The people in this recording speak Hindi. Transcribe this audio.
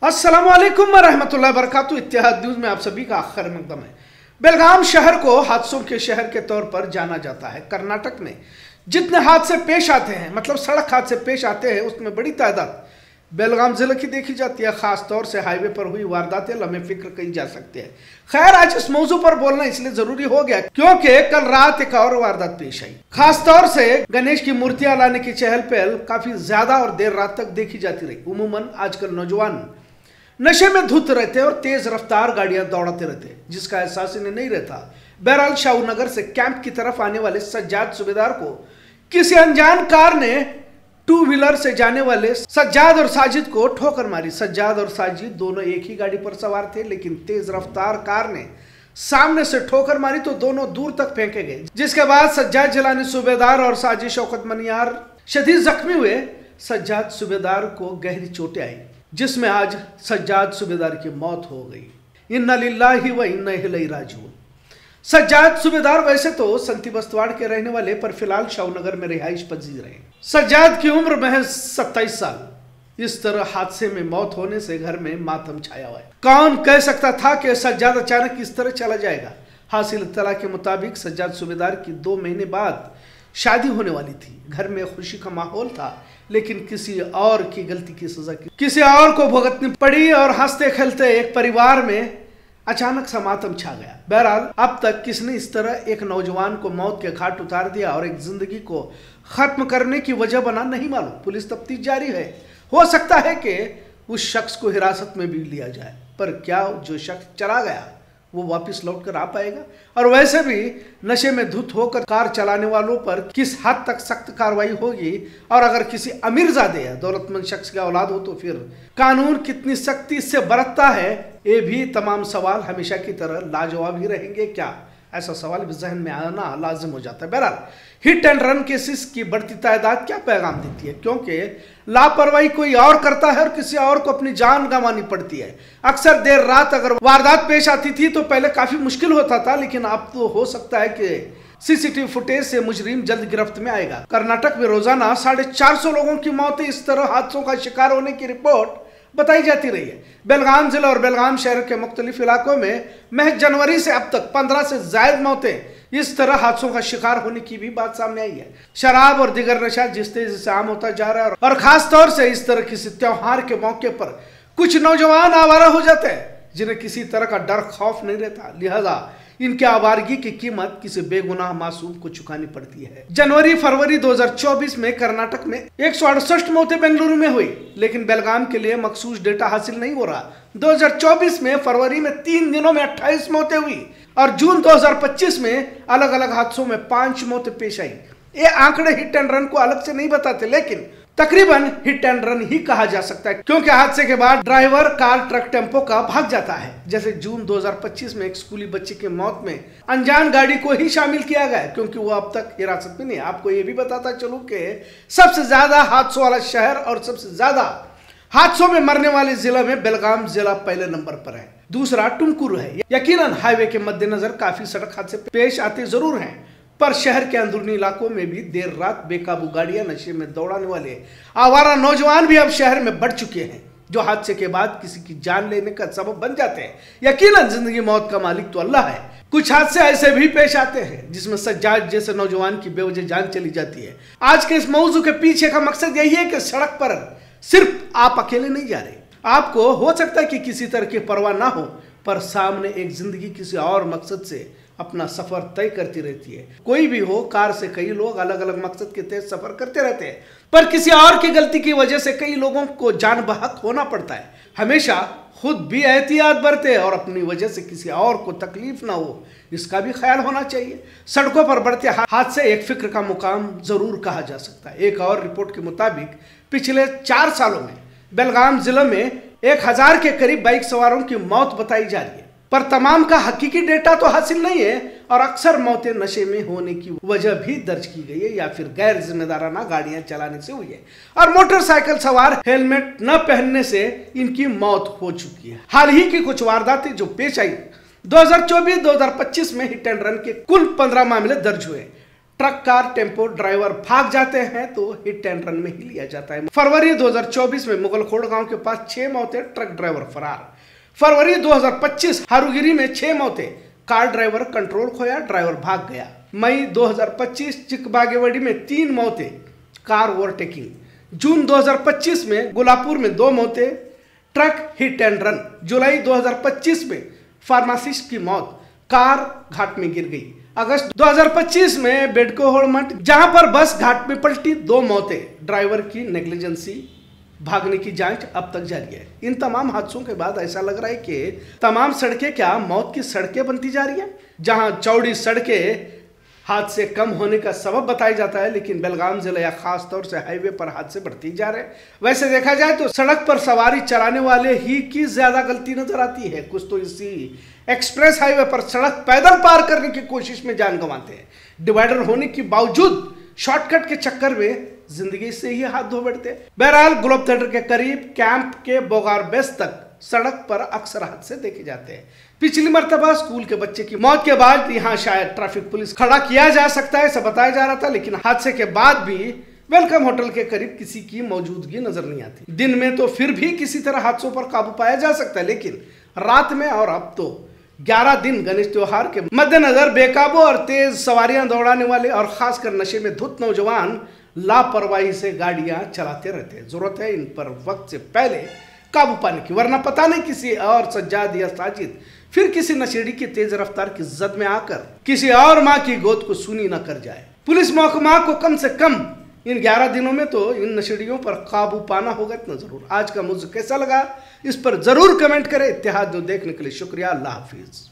अस्सलामुअलैकुम वरहमतुल्लाहि वबरकातुहू। इत्तेहाद न्यूज़ में आप सभी का खैर मकदम है। बेलगाम शहर को हादसों के शहर के तौर पर जाना जाता है। कर्नाटक में जितने हादसे पेश आते हैं, मतलब सड़क हादसे पेश आते हैं, उसमें बड़ी तादाद बेलगाम जिले की देखी जाती है। खास तौर से हाईवे पर हुई वारदातें लम्हे फिक्र कही जा सकती है। खैर, आज इस मौजू पर बोलना इसलिए जरूरी हो गया क्योंकि कल रात एक और वारदात पेश आई। खास तौर से गणेश की मूर्तियां लाने की चहल पहल काफी ज्यादा और देर रात तक देखी जाती रही। उमूमन आजकल नौजवान नशे में धुत रहते और तेज रफ्तार गाड़ियां दौड़ाते रहते, जिसका एहसास इन्हें नहीं रहता। बहरहाल शाहूनगर से कैंप की तरफ आने वाले सज्जाद सूबेदार को किसी अनजान कार ने टू व्हीलर से जाने वाले सज्जाद और साजिद को ठोकर मारी। सज्जाद और साजिद दोनों एक ही गाड़ी पर सवार थे, लेकिन तेज रफ्तार कार ने सामने से ठोकर मारी तो दोनों दूर तक फेंके गए, जिसके बाद सज्जाद जिलानी सूबेदार और साजिद शौकत मनियार शदीद जख्मी हुए। सज्जाद सूबेदार को गहरी चोटें आई, जिसमें आज सज्जाद सूबेदार की मौत हो गई। इन्ना लिल्लाहि व इन्ना इलैहि राजिऊन। सज्जाद सूबेदार वैसे तो संती बस्तवाड़ के रहने वाले, पर फिलहाल शाहूनगर में रिहाइश पजीर रहे। सज्जाद की उम्र महज 27 साल। इस तरह हादसे में मौत होने से घर में मातम छाया हुआ है। कौन कह सकता था कि सज्जाद अचानक इस तरह चला जाएगा। हासिल इत्तला के मुताबिक सज्जाद सूबेदार की 2 महीने बाद शादी होने वाली थी। घर में खुशी का माहौल था, लेकिन किसी और की गलती की सजा किसी और को भुगतनी पड़ी और हंसते खेलते एक परिवार में अचानक सा मातम छा गया। बहरहाल, अब तक किसने इस तरह एक नौजवान को मौत के घाट उतार दिया और एक जिंदगी को खत्म करने की वजह बना, नहीं मालूम। पुलिस तफ्तीश जारी है। हो सकता है कि उस शख्स को हिरासत में भी लिया जाए, पर क्या जो शख्स चला गया वो वापस लौट कर आ पाएगा? और वैसे भी नशे में धुत होकर कार चलाने वालों पर किस हद तक सख्त कार्रवाई होगी? और अगर किसी अमीरजादे या दौलतमंद शख्स की औलाद हो तो फिर कानून कितनी सख्ती से बरतता है? ये भी तमाम सवाल हमेशा की तरह लाजवाब ही रहेंगे क्या? ऐसा सवाल भी जहन में आना लाजिम हो जाता है। बहरहाल, हिट एंड रन केसेस की बढ़ती तादाद क्या पैगाम देती है? क्योंकि लापरवाही कोई और करता है और किसी और को अपनी जान गंवानी पड़ती है। अक्सर देर रात अगर वारदात पेश आती थी तो पहले काफी मुश्किल होता था, लेकिन अब तो हो सकता है कि सीसीटीवी फुटेज से मुजरिम जल्द गिरफ्त में आएगा। कर्नाटक में रोजाना 450 लोगों की मौतें इस तरह हादसों का शिकार होने की रिपोर्ट बताई जाती रही है। बेलगाम जिला और बेलगाम शहर के मुख्तलिफ इलाकों में महज जनवरी से अब तक 15 से ज्यादा मौतें इस तरह हादसों का शिकार होने की भी बात सामने आई है। शराब और दिगर नशा जिस तेजी से आम होता जा रहा है, और खास तौर से इस तरह किसी त्योहार के मौके पर कुछ नौजवान आवारा हो जाते हैं जिन्हें किसी तरह का डर खौफ नहीं रहता, लिहाजा इनके आवारगी की कीमत किसी बेगुनाह मासूम को चुकानी पड़ती है। जनवरी फरवरी 2024 में कर्नाटक में 168 मौतें बेंगलुरु में हुई, लेकिन बेलगाम के लिए मखसूस डेटा हासिल नहीं हो रहा। 2024 में फरवरी में 3 दिनों में 28 मौतें हुई और जून 2025 में अलग अलग हादसों में 5 मौतें पेश आई। ये आंकड़े हिट एंड रन को अलग से नहीं बताते, लेकिन तकरीबन हिट एंड रन ही कहा जा सकता है, क्योंकि हादसे के बाद ड्राइवर कार ट्रक टेम्पो का भाग जाता है। जैसे जून 2025 में एक स्कूली बच्चे की मौत में अनजान गाड़ी को ही शामिल किया गया, क्योंकि वो अब तक हिरासत में नहीं है। आपको ये भी बताता चलूं कि सबसे ज्यादा हादसों वाला शहर और सबसे ज्यादा हादसों में मरने वाले जिला में बेलगाम जिला पहले नंबर पर है। दूसरा टुमकुरू है। यकीनन हाईवे के मद्देनजर काफी सड़क हादसे पेश आते जरूर हैं, पर शहर के अंदरूनी इलाकों में भी देर रात बेकाबू गाड़ियां, नशे में दौड़ाने वाले आवारा नौजवान भी अब शहर में बढ़ चुके हैं, जो हादसे के बाद किसी की जान लेने का सबब बन जाते हैं। यकीनन जिंदगी मौत का मालिक तो अल्लाह है। कुछ हादसे ऐसे भी पेश आते हैं जिसमें सज्जाद जैसे नौजवान की बेवजह जान चली जाती है। आज के इस मौजू के पीछे का मकसद यही है कि सड़क पर सिर्फ आप अकेले नहीं जा रहे। आपको हो सकता है कि किसी तरह की परवाह ना हो, पर सामने एक जिंदगी किसी और मकसद से अपना सफर तय करती रहती है। कोई भी हो, कार से कई लोग अलग अलग मकसद के तहत सफर करते रहते हैं, पर किसी और की गलती की वजह से कई लोगों को जान बहक होना पड़ता है। हमेशा खुद भी एहतियात बरते और अपनी वजह से किसी और को तकलीफ ना हो, इसका भी ख्याल होना चाहिए। सड़कों पर बढ़ते हादसे एक फिक्र का मुकाम जरूर कहा जा सकता है। एक और रिपोर्ट के मुताबिक पिछले 4 सालों में बेलगाम जिले में 1000 के करीब बाइक सवारों की मौत बताई जा रही है, पर तमाम का हकीकी डेटा तो हासिल नहीं है और अक्सर मौतें नशे में होने की वजह भी दर्ज की गई है या फिर गैर जिम्मेदाराना गाड़ियां चलाने से हुई है, और मोटरसाइकिल सवार हेलमेट न पहनने से इनकी मौत हो चुकी है। हाल ही की कुछ वारदातें जो पेश आई 2024-2025 में हिट एंड रन के कुल 15 मामले दर्ज हुए। ट्रक, कार, टेम्पो ड्राइवर भाग जाते हैं तो हिट एंड रन में ही लिया जाता है। फरवरी 2024 में मुगलखोड़ गांव के पास 6 मौतें, ट्रक ड्राइवर फरार। फरवरी 2025 हारूगिरी में 6 मौतें, कार ड्राइवर कंट्रोल खोया, ड्राइवर भाग गया। मई 2025 चिकबागेवाड़ी में 3 मौतें, कार ओवरटेकिंग। जून 2025 में गुलापुर में 2 मौतें, ट्रक हिट एंड रन। जुलाई 2025 में फार्मासिस्ट की मौत, कार घाट में गिर गई। अगस्त 2025 में बेडको होड़मठ, जहां पर बस घाट में पलटी, 2 मौतें, ड्राइवर की नेग्लिजेंसी। भागने की जांच अब तक जारी है। इन तमाम हादसों के बाद ऐसा लग रहा है कि तमाम सड़कें क्या मौत की सड़कें बनती जा रही हैं, जहां चौड़ी सड़कें हादसे कम होने का सबब बताया जाता है, लेकिन बेलगाम जिले या खास तौर से हाईवे पर हादसे बढ़ती जा रहे हैं। वैसे देखा जाए तो सड़क पर सवारी चलाने वाले ही की ज्यादा गलती नजर आती है। कुछ तो इसी एक्सप्रेस हाईवे पर सड़क पैदल पार करने की कोशिश में जान गंवाते हैं। डिवाइडर होने के बावजूद शॉर्टकट के चक्कर में जिंदगी से ही हाथ धो बैठते। बहरहाल ग्लोब थिएटर के करीब कैंप के बोगारबेस तक सड़क पर अक्सर हादसे देखे जाते हैं। पिछली मर्तबा स्कूल के बच्चे की मौत के बाद यहाँ शायद ट्रैफिक पुलिस खड़ा किया जा सकता है, ऐसा बताया जा रहा था, लेकिन हादसे के बाद भी वेलकम होटल के करीब किसी की मौजूदगी नजर नहीं आती। दिन में तो फिर भी किसी तरह हादसों पर काबू पाया जा सकता है, लेकिन रात में और अब तो 11 दिन गणेश त्योहार के मद्देनजर बेकाबू और तेज सवारियां दौड़ाने वाले और खासकर नशे में धुत नौजवान लापरवाही से गाड़ियां चलाते रहते हैं। जरूरत है इन पर वक्त से पहले काबू पाने की, वरना पता नहीं किसी और सज्जाद या साजिद फिर किसी नशेड़ी की तेज रफ्तार की जद में आकर किसी और माँ की गोद को सूनी न कर जाए। पुलिस महकमा को कम से कम इन 11 दिनों में तो इन नशेड़ियों पर काबू पाना होगा, इतना जरूर। आज का मुझे कैसा लगा इस पर जरूर कमेंट करें। इत्तेहाद न्यूज़ देखने के लिए शुक्रिया। अल्लाह हाफिज।